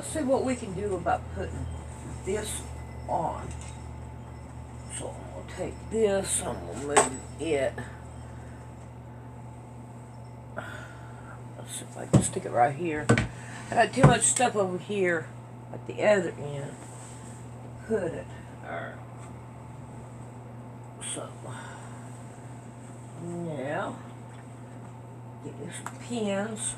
let's see what we can do about putting this on. So we'll take this and we'll move it. Let's see if I can stick it right here. I got too much stuff over here at the other end. Put it. Alright. So now get you some pins.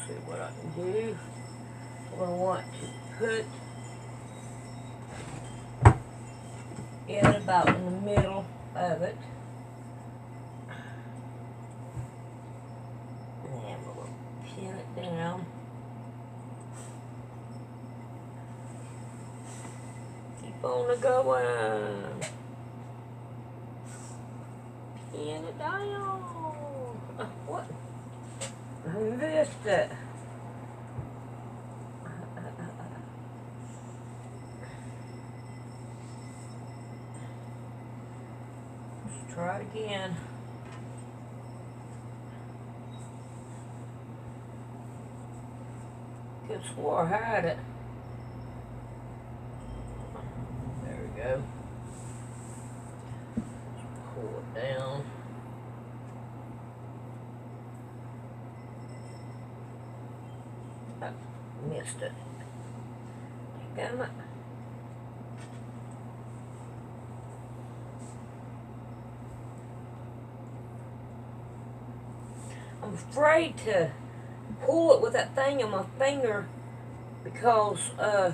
See what I can do. I want to put it about in the middle of it. And we'll pin it down. Keep on going. Pin it down. What? I missed it. Let's try it again. Could swore I had it. There we go. Let's pull it down. Missed it. Damn it. I'm afraid to pull it with that thing on my finger because I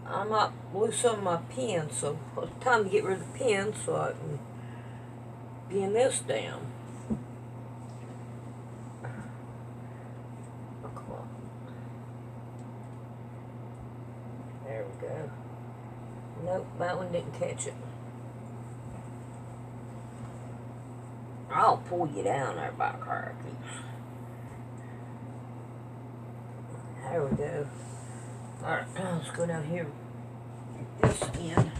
might lose some of my pins. So it's time to get rid of the pins so I can pin this down. There we go. Nope, that one didn't catch it. I'll pull you down there by the car keys. There we go. Alright, now let's go down here at this end.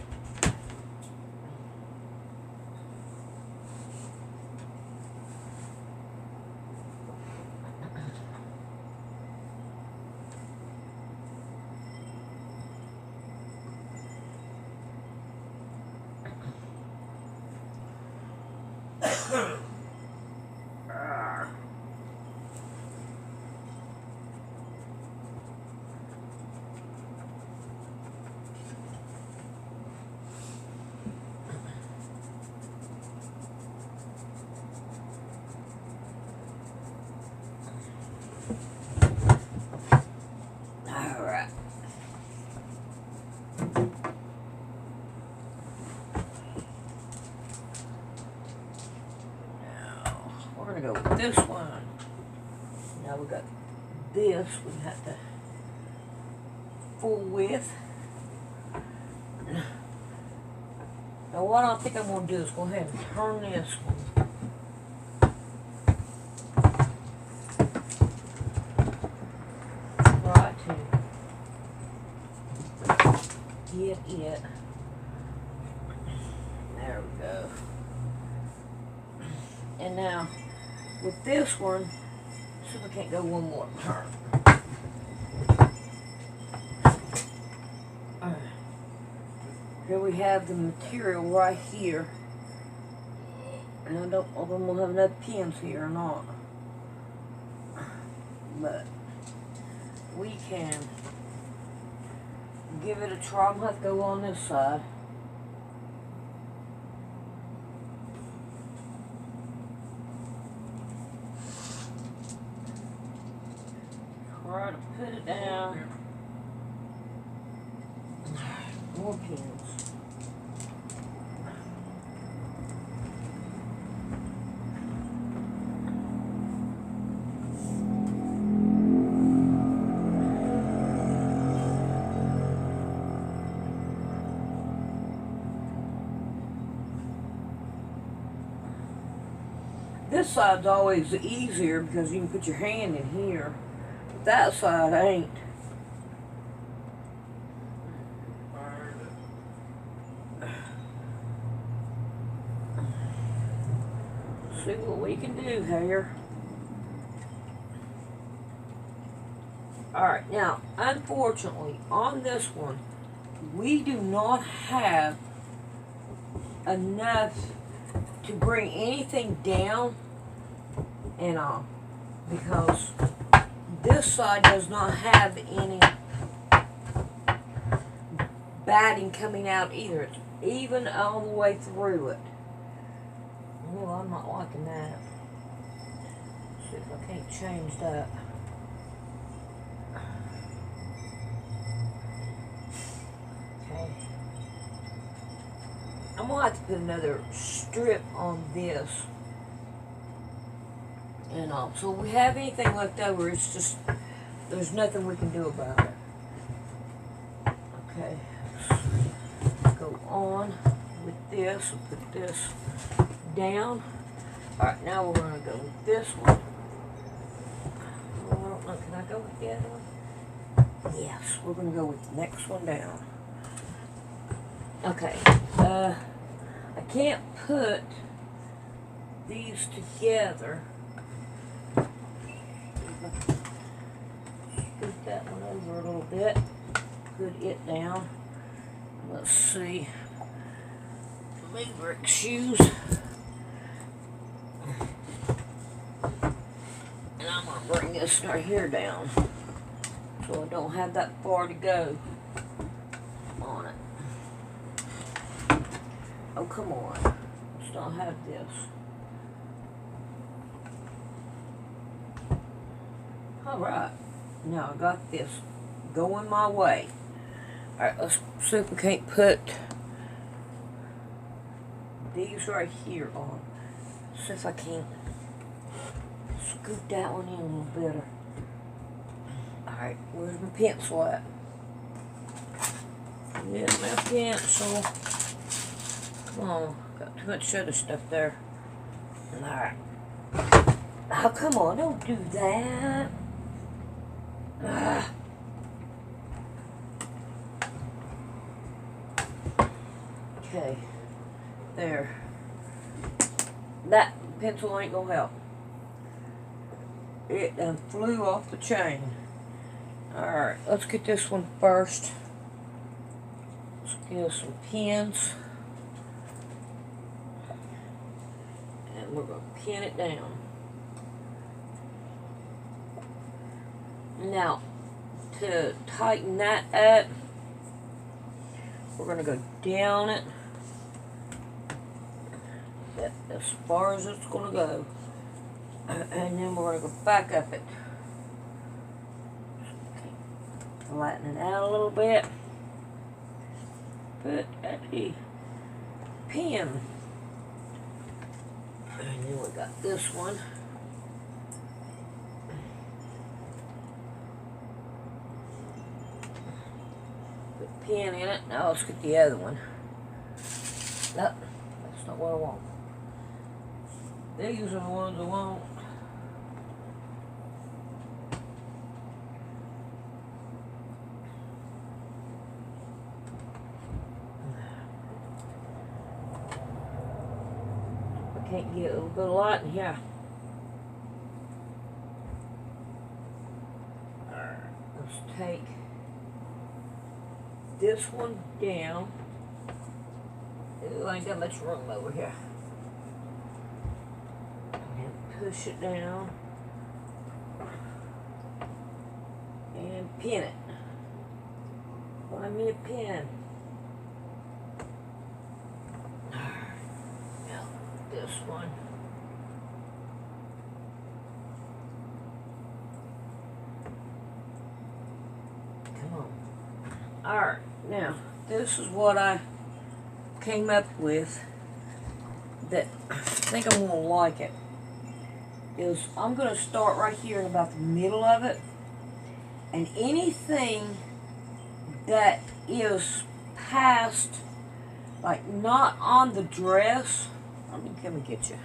Go with this one. Now we got this we have to full width. Now what I think I'm going to do is go ahead and turn this one. Try to get it. There we go. And now with this one, see if I can't go one more turn. Here we have the material right here. And I don't know if I'm going to have enough pins here or not. But we can give it a try. I'm going to have to go on this side. Try to put it down. More pins. This side's always easier because you can put your hand in here. But that side ain't. See what we can do here. Alright, now, unfortunately, on this one, we do not have enough to bring anything down and all, because this side does not have any batting coming out either. It's even all the way through it. Well, I'm not liking that. See if I can't change that. Okay. I'm going to have to put another strip on this. And so if we have anything left over, it's just, there's nothing we can do about it. Okay. Let's go on with this and put this down. Alright, now we're going to go with this one. Oh, I don't know, can I go with the other one? Yes, we're going to go with the next one down. Okay, I can't put these together. Scoot that one over a little bit, put it down. Let's see. Move Rick's shoes. And I'm going to bring this right here down so I don't have that far to go on it. Oh, come on. Let's not have this. Alright. Now I got this going my way. Alright, let's see if we can't put these right here on. See if I can't scoot that one in a little better. Alright, where's my pencil at? Get my pencil. Come on, got too much other stuff there. Alright. Oh, come on, don't do that. Okay, there. That pencil ain't gonna help. It done flew off the chain. Alright, let's get this one first. Let's get us some pins. And we're gonna pin it down. Now, to tighten that up, we're going to go down it as far as it's going to go. And then we're going to go back up it. Flatten it out a little bit. Put a pin. And then we got this one. Pin in it. Now let's get the other one. Nope, that's not what I want. These are the ones I want. I can't get a little bit of light in here. Let's take this one down. Ooh, I ain't got much room over here. And push it down. And pin it. Find me a pin. Now, this one. Come on. Alright. Now, this is what I came up with that I think I'm going to like it. Is I'm going to start right here in about the middle of it. And anything that is past, like not on the dress, let me come and get you.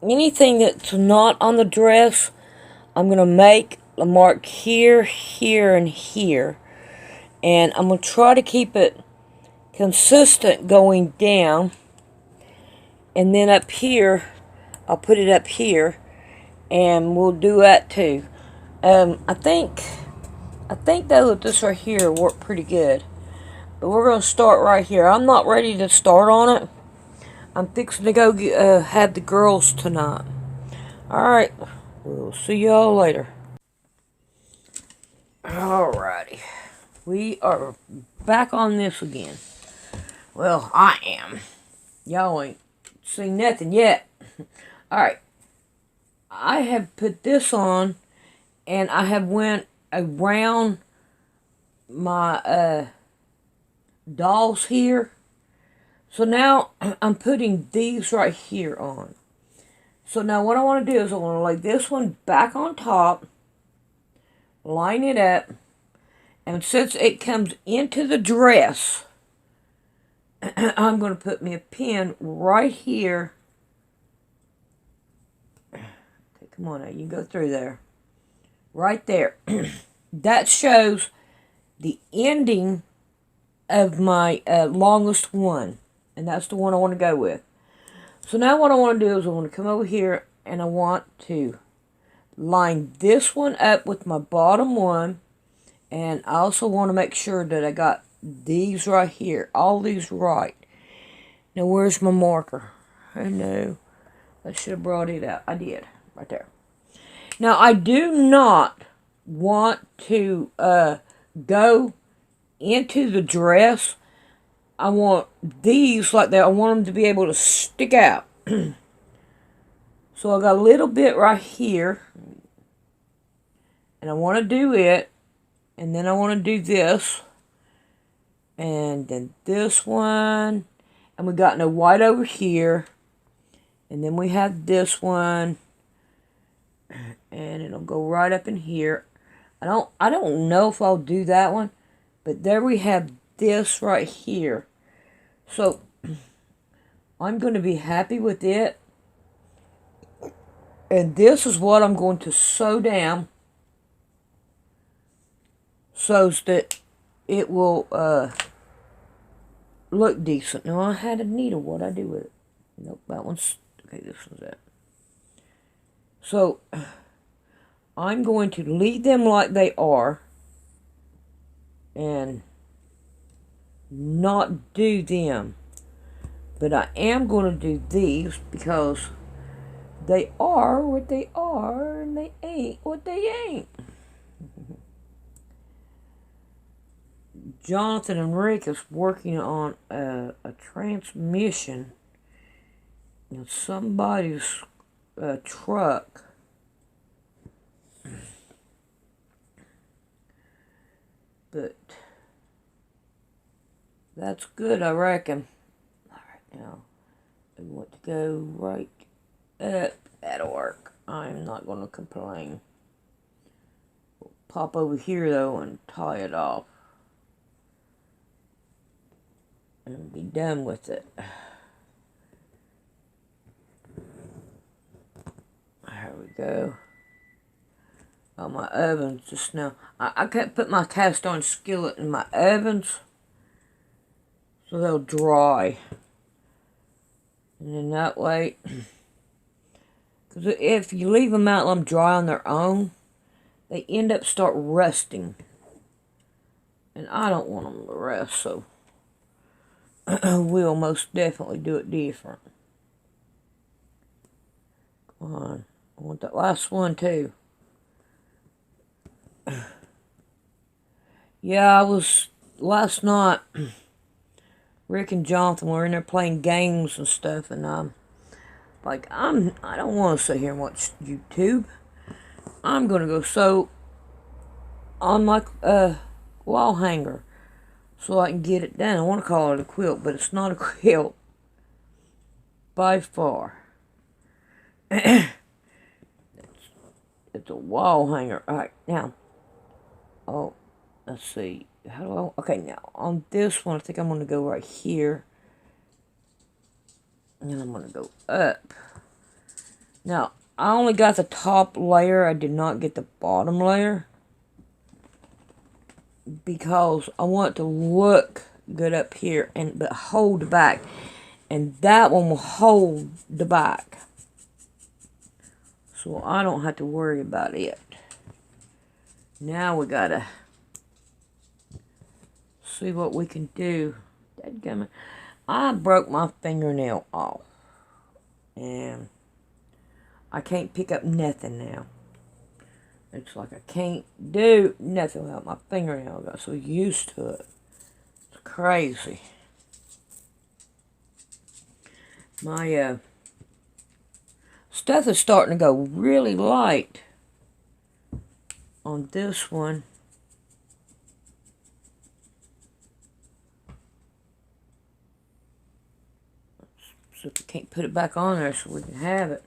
Anything that's not on the dress, I'm going to make a mark here, here, and here. And I'm going to try to keep it consistent going down. And then up here, I'll put it up here, and we'll do that too. I think though that this right here worked pretty good. But we're going to start right here. I'm not ready to start on it. I'm fixing to go have the girls tonight. Alright, we'll see y'all later. Alrighty. We are back on this again. Well, I am. Y'all ain't seen nothing yet. Alright. I have put this on, and I have went around my dolls here. So now I'm putting these right here on. So now what I want to do is I want to lay this one back on top, line it up, and since it comes into the dress, I'm going to put me a pin right here. Okay, come on now, you can go through there. Right there. That shows the ending of my longest one. And that's the one I want to go with. So now what I want to do is I want to come over here and I want to line this one up with my bottom one. And I also want to make sure that I got these right here. All these right. Now where's my marker? Oh no. I should have brought it out. I did. Right there. Now I do not want to go into the dress. I want these like that. I want them to be able to stick out. So I got a little bit right here. And I want to do it. And then I want to do this. And then this one. And we got no white over here. And then we have this one. And it'll go right up in here. I don't know if I'll do that one. But there we have this right here. So I'm going to be happy with it. And this is what I'm going to sew down so that it will look decent. Now I had a needle. What I do with it? Nope, that one's okay. This one's it. So I'm going to leave them like they are and not do them. But I am going to do these because they are what they are and they ain't what they ain't. Jonathan and Rick is working on a transmission in somebody's truck. But that's good, I reckon. Alright, now I want to go right up. That'll work. I'm not going to complain. We'll pop over here though and tie it off. And be done with it. There we go. Oh, my ovens just now. I can't put my cast iron skillet in my ovens, so they'll dry. And then that way, because if you leave them out and let them dry on their own, they end up start rusting. And I don't want them to rust, so we'll most definitely do it different. Come on. I want that last one too. Yeah, I was last night. Rick and Jonathan were in there playing games and stuff, and I don't want to sit here and watch YouTube. I'm gonna go sew on my wall hanger so I can get it done. I want to call it a quilt, but it's not a quilt by far. It's a wall hanger. All right, now. Oh, let's see. How do I... Okay, now, on this one, I think I'm going to go right here. And then I'm going to go up. Now, I only got the top layer. I did not get the bottom layer. Because I want it to look good up here, but hold back. And that one will hold the back. So I don't have to worry about it. Now we gotta see what we can do. Dadgummit. I broke my fingernail off. And I can't pick up nothing now. It's like I can't do nothing without my fingernail. I got so used to it. It's crazy. My stuff is starting to go really light on this one. So if we can't put it back on there so we can have it.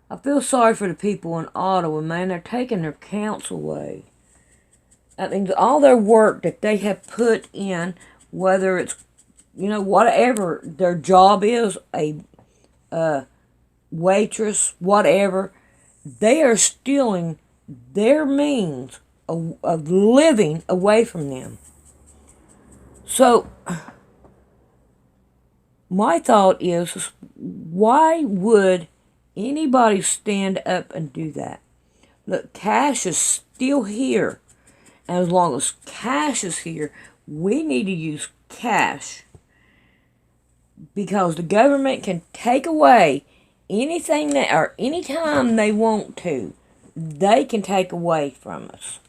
I feel sorry for the people in Ottawa, man. They're taking their counts away. I mean, all their work that they have put in, whether it's, you know, whatever their job is, a waitress, whatever, they are stealing their means of living away from them. So, my thought is, why would anybody stand up and do that? Look, cash is still here. And as long as cash is here, we need to use cash. Because the government can take away anything that, or anytime they want to, they can take away from us.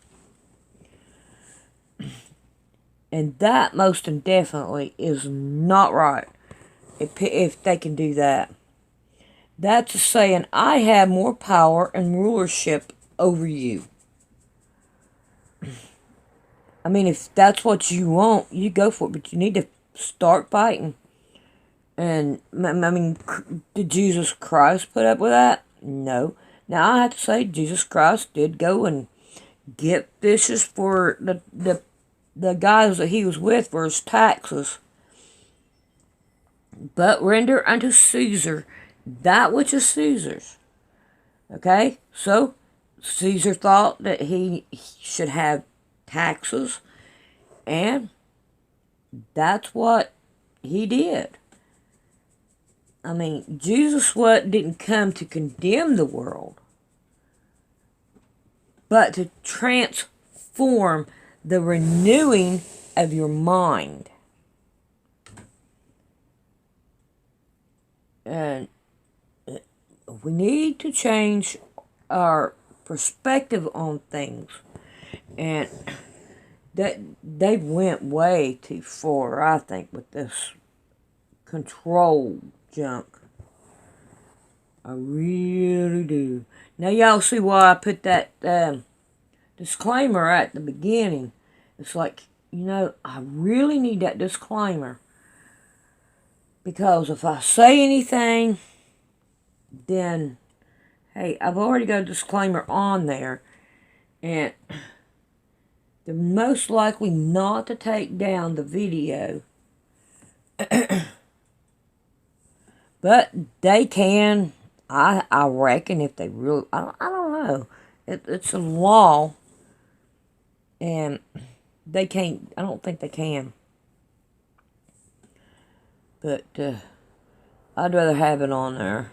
And that most definitely is not right. If they can do that. That's saying I have more power and rulership over you. I mean, if that's what you want, you go for it. But you need to start fighting. And, I mean, did Jesus Christ put up with that? No. Now, I have to say, Jesus Christ did go and get fishes for the guys that he was with for his taxes. But render unto Caesar that which is Caesar's. Okay? So, Caesar thought that he should have taxes. And that's what he did. I mean, Jesus didn't come to condemn the world, but to transform the renewing of your mind. And we need to change our perspective on things. And that they went way too far, I think, with this control junk. I really do. Now y'all see why I put that disclaimer at the beginning. It's like, you know, I really need that disclaimer. Because if I say anything, then, hey, I've already got a disclaimer on there. And they're most likely not to take down the video. But they can, I reckon, if they really, I don't know. It's a law. And they can't, I don't think they can. But I'd rather have it on there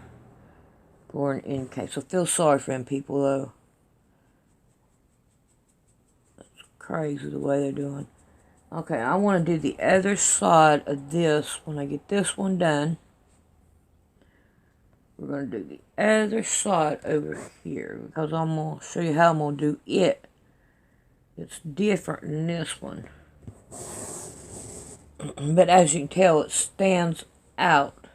for an in case. So feel sorry for them people, though. That's crazy the way they're doing. Okay, I want to do the other side of this when I get this one done. We're going to do the other side over here because I'm going to show you how I'm going to do it. It's different than this one. But as you can tell, it stands out.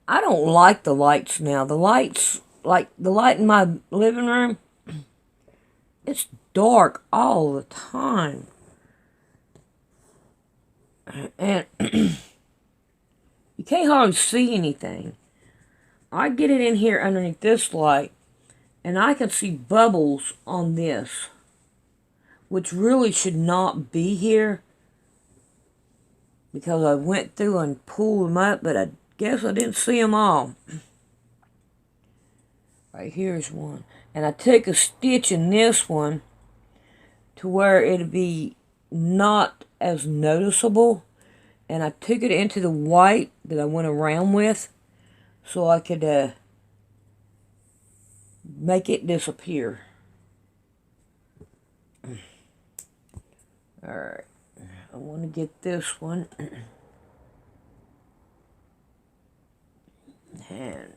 I don't like the lights now. The lights, like the light in my living room, it's dark all the time. And you can't hardly see anything. I get it in here underneath this light, and I can see bubbles on this, which really should not be here, because I went through and pulled them up, but I guess I didn't see them all. Right here's one. And I took a stitch in this one to where it'd be not as noticeable. And I took it into the white that I went around with so I could make it disappear. Alright, I want to get this one. And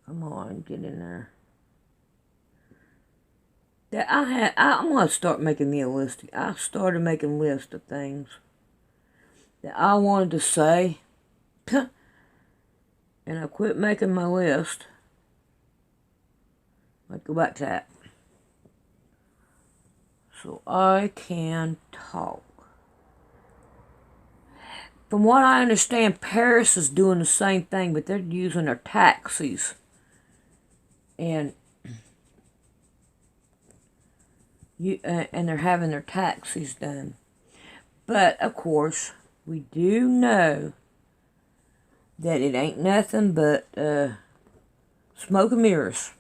come on, get in there. I'm going to start making me a list. I started making a list of things that I wanted to say. And I quit making my list. Let's go back to that. So I can talk. From what I understand, Paris is doing the same thing, but they're using their taxis. And they're having their taxis done. But, of course, we do know that it ain't nothing but smoke and mirrors.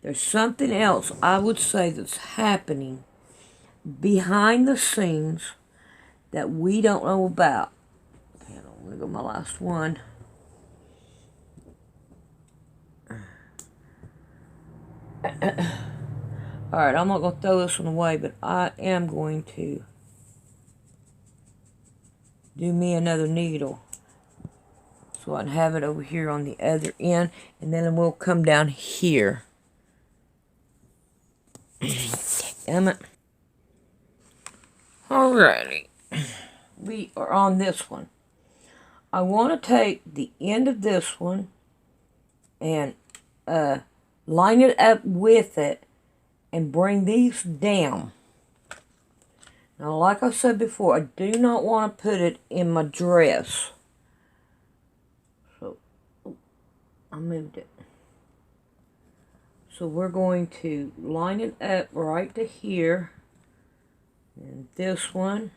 There's something else I would say that's happening behind the scenes that we don't know about. Okay, I'm going to go my last one. Alright, I'm not going to throw this one away, but I am going to do me another needle so I can have it over here on the other end, and then we'll come down here. Damn it. Alrighty. We are on this one. I want to take the end of this one and line it up with it and bring these down. Now, like I said before, I do not want to put it in my dress. So, I moved it. So, we're going to line it up right to here. And this one.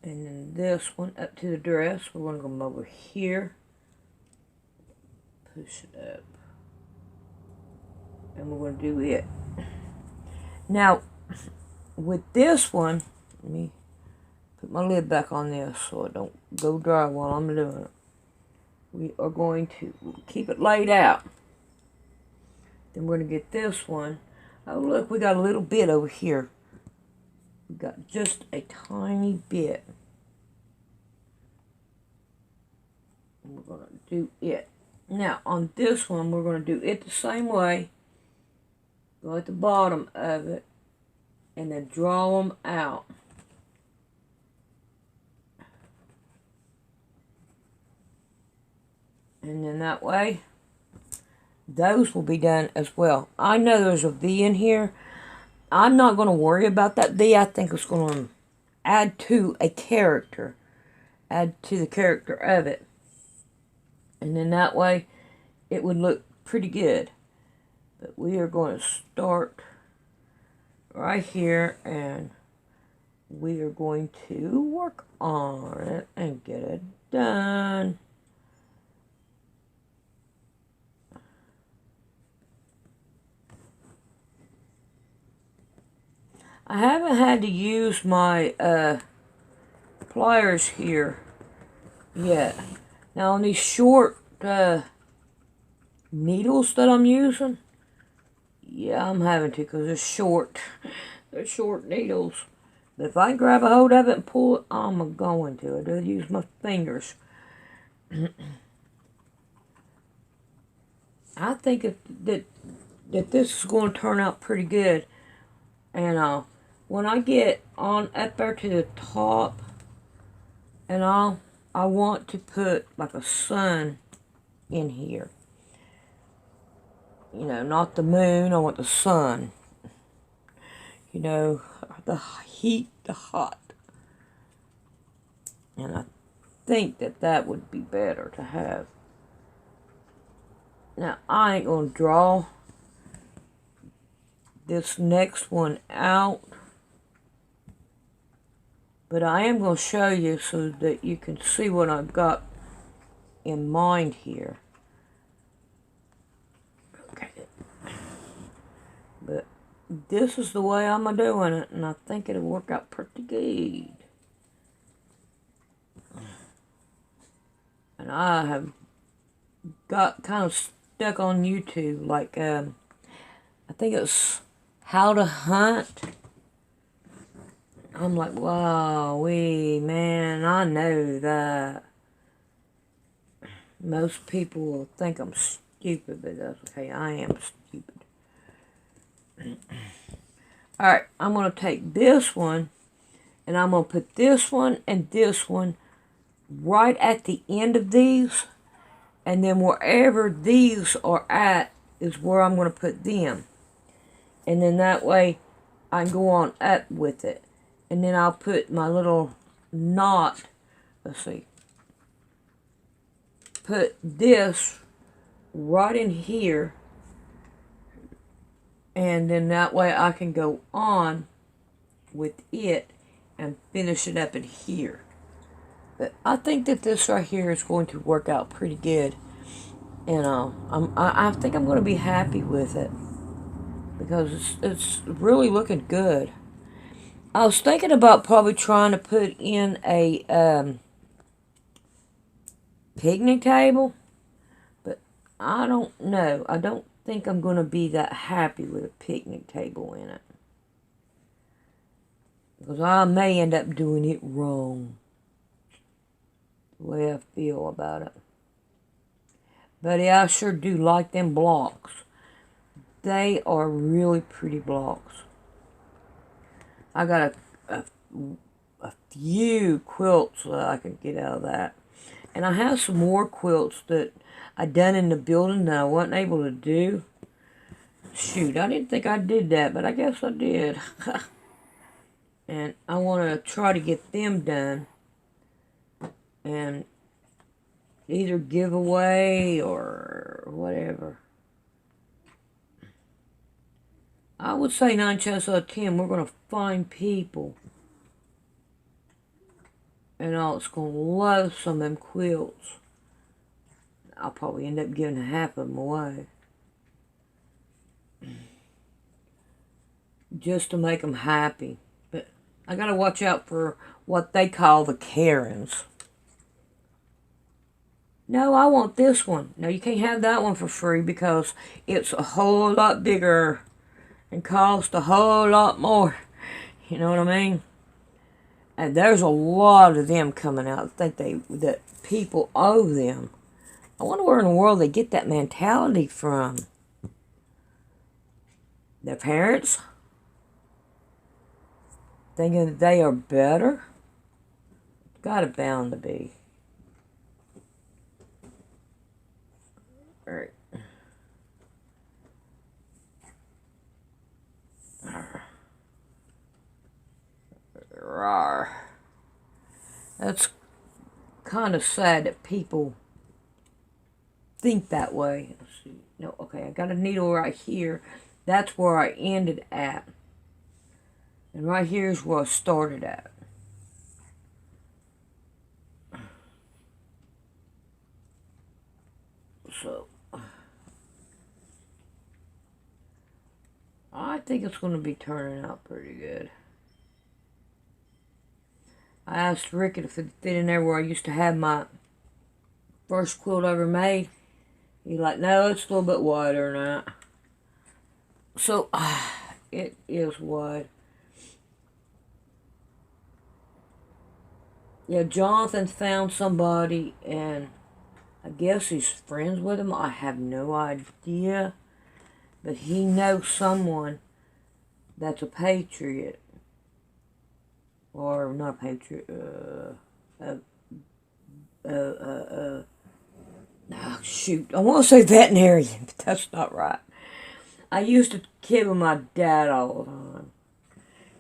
And then this one up to the dress. We're going to come over here. Push it up. And we're going to do it. Now, with this one, let me put my lid back on this so it don't go dry while I'm doing it. We are going to keep it laid out. Then we're going to get this one. Oh, look, we got a little bit over here. We got just a tiny bit. And we're going to do it. Now, on this one, we're going to do it the same way. Go at the bottom of it. And then draw them out. And then that way, those will be done as well. I know there's a V in here. I'm not going to worry about that V. I think it's going to add to a character. Add to the character of it. And then that way, it would look pretty good. But we are going to start right here, and we are going to work on it and get it done. I haven't had to use my pliers here yet. Now on these short needles that I'm using, yeah, I'm having to because they're short. They're short needles. But if I grab a hold of it and pull it, I'm going to. I do use my fingers. I think that this is going to turn out pretty good. And when I get on up there to the top, and I want to put like a sun in here. You know, not the moon, I want the sun. You know, the heat, the hot. And I think that would be better to have. Now, I ain't going to draw this next one out. But I am going to show you so that you can see what I've got in mind here. Okay. But this is the way I'm doing it, and I think it'll work out pretty good. And I have got kind of stuck on YouTube, like, I think it's How to Hunt. I'm like, wow, man, I know that most people will think I'm stupid, but that's okay, I am stupid. Alright, I'm going to take this one, and I'm going to put this one and this one right at the end of these, and then wherever these are at is where I'm going to put them. And then that way I can go on up with it. And then I'll put my little knot, let's see, put this right in here, and then that way I can go on with it and finish it up in here. But I think that this right here is going to work out pretty good. And I think I'm going to be happy with it, because it's really looking good. I was thinking about probably trying to put in a picnic table, but I don't know. I don't think I'm going to be that happy with a picnic table in it, because I may end up doing it wrong, the way I feel about it. But yeah, I sure do like them blocks. They are really pretty blocks. I got a few quilts that I can get out of that. And I have some more quilts that I done in the building that I wasn't able to do. Shoot, I didn't think I did that, but I guess I did. And I want to try to get them done and either give away or whatever. I would say 9 chances out of 10 we're going to find people, and all it's going to love some of them quilts. I'll probably end up giving half of them away, just to make them happy. But I got to watch out for what they call the Karens. No, I want this one. No, you can't have that one for free because it's a whole lot bigger and cost a whole lot more. You know what I mean? And there's a lot of them coming out. I think that people owe them. I wonder where in the world they get that mentality from. Their parents? Thinking that they are better? Gotta bound to be. Alright. That's kind of sad that people think that way. Let's see. No, okay, I got a needle right here. That's where I ended at. And right here is where I started at. So, I think it's going to be turning out pretty good. I asked Rick if it fit in there where I used to have my first quilt ever made. He's like, no, it's a little bit wider than that. So, it is wide. Yeah, Jonathan found somebody, and I guess he's friends with him. I have no idea. But he knows someone that's a patriot. Or not a patriot. Oh, shoot. I want to say veterinarian, but that's not right. I used to kid with my dad all the time.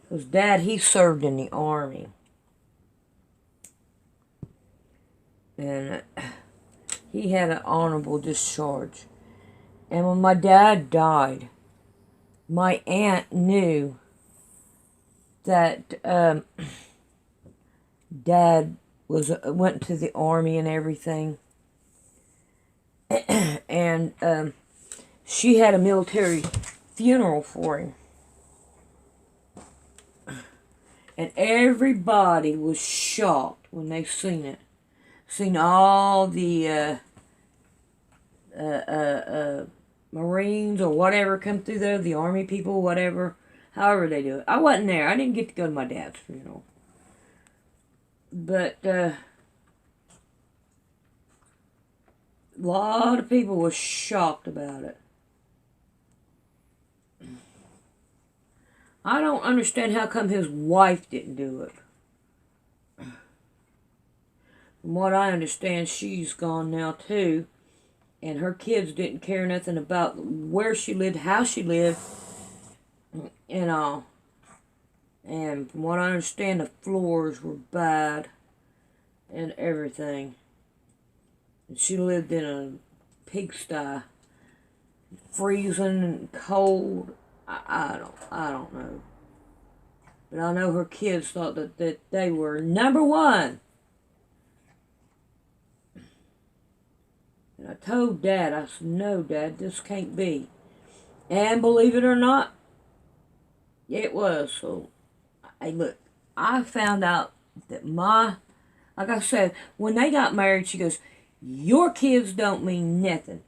Because Dad, he served in the Army. And he had an honorable discharge. And when my dad died, my aunt knew that Dad went to the Army and everything. And she had a military funeral for him. And everybody was shocked when they seen it. Seen all the Marines or whatever come through there, the Army people, whatever, however they do it. I wasn't there. I didn't get to go to my dad's funeral. But a lot of people were shocked about it. I don't understand how come his wife didn't do it. From what I understand, she's gone now too. And her kids didn't care nothing about where she lived, how she lived, and all. And from what I understand, the floors were bad and everything. And she lived in a pigsty, freezing and cold. I don't know. But I know her kids thought that they were number one. And I told Dad, I said, no, Dad, this can't be. And believe it or not, it was. So, hey, look, I found out that like I said, when they got married, she goes, your kids don't mean nothing.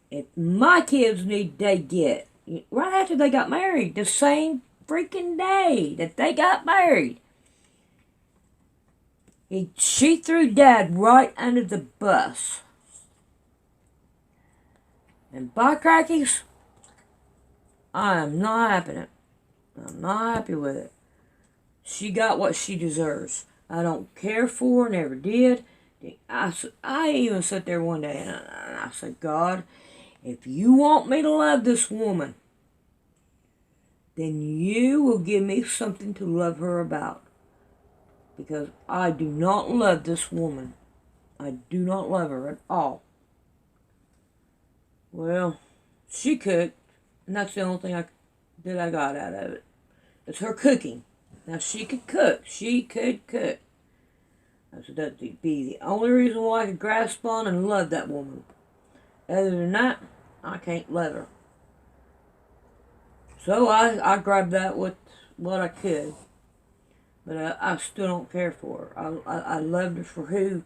If my kids need, they get. Right after they got married, the same freaking day that they got married, she threw Dad right under the bus. And by crackies, I am not happy. I'm not happy with it. She got what she deserves. I don't care for her, never did. I even sat there one day and I said, God, if you want me to love this woman, then you will give me something to love her about. Because I do not love this woman. I do not love her at all. Well, she cooked, and that's the only thing that I got out of it. It's her cooking. Now, she could cook. She could cook. I said that'd be the only reason why I could grasp on and love that woman. Other than that, I can't love her. So I grabbed that with what I could. But I still don't care for her. I loved her for who.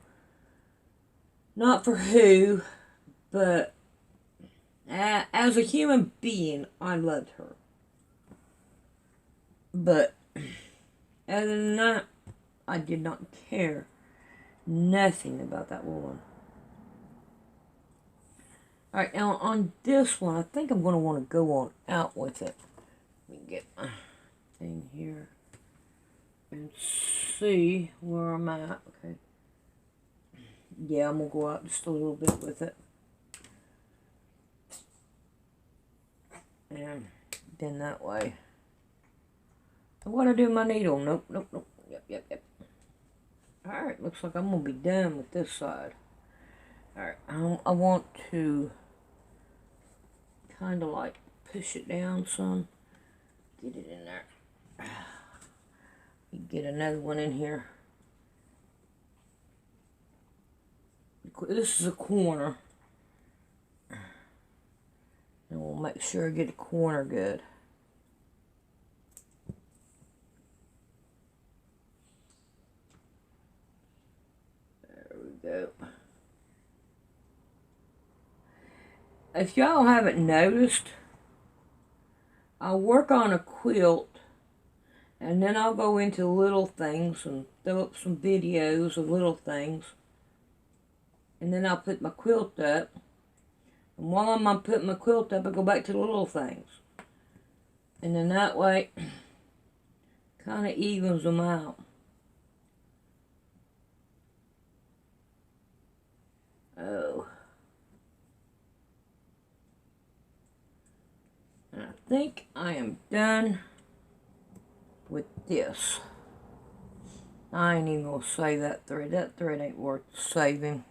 Not for who, but as a human being, I loved her. But other than that, I did not care nothing about that woman. Alright, now on this one, I think I'm going to want to go on out with it. Let me get my thing here and see where I'm at. Okay. Yeah, I'm going to go out just a little bit with it. And then that way. And what I do with my needle? Nope. Yep. Alright, looks like I'm going to be done with this side. Alright, I want to kind of like push it down some. Get it in there. Get another one in here. This is a corner. And we'll make sure I get the corner good. There we go. If y'all haven't noticed, I'll work on a quilt and then I'll go into little things and throw up some videos of little things. And then I'll put my quilt up. And while I'm putting my quilt up, I go back to the little things. And then that way, kind of evens them out. Oh. And I think I am done with this. I ain't even gonna save that thread. That thread ain't worth saving.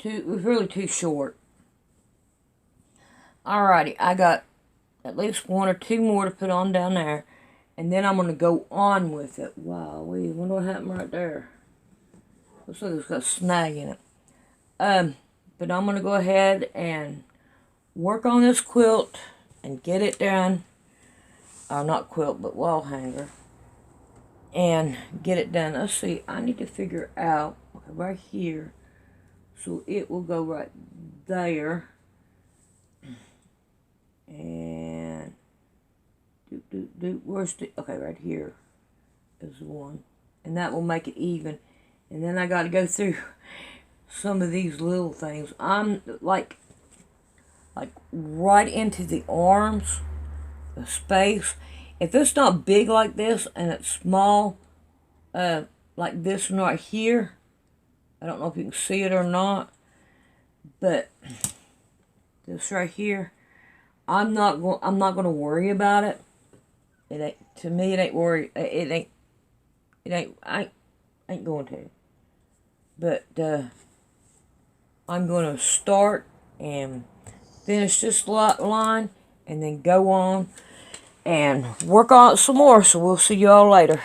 It was really too short. Alrighty, I got at least one or two more to put on down there. And then I'm gonna go on with it. Wow, wonder what happened right there. Looks like it's got a snag in it. but I'm going to go ahead and work on this quilt and get it done. Not quilt, but wall hanger. And get it done. Let's see, I need to figure out, okay, right here. So it will go right there. And, where's the, okay, right here is one. And that will make it even. And then I got to go through some of these little things. I'm like right into the arms, the space. If it's not big like this and it's small, like this one right here, I don't know if you can see it or not, but this right here, I'm not going to worry about it. It ain't, to me, it ain't worry. I ain't going to. But I'm going to start and finish this line and then go on and work on it some more. So we'll see y'all later.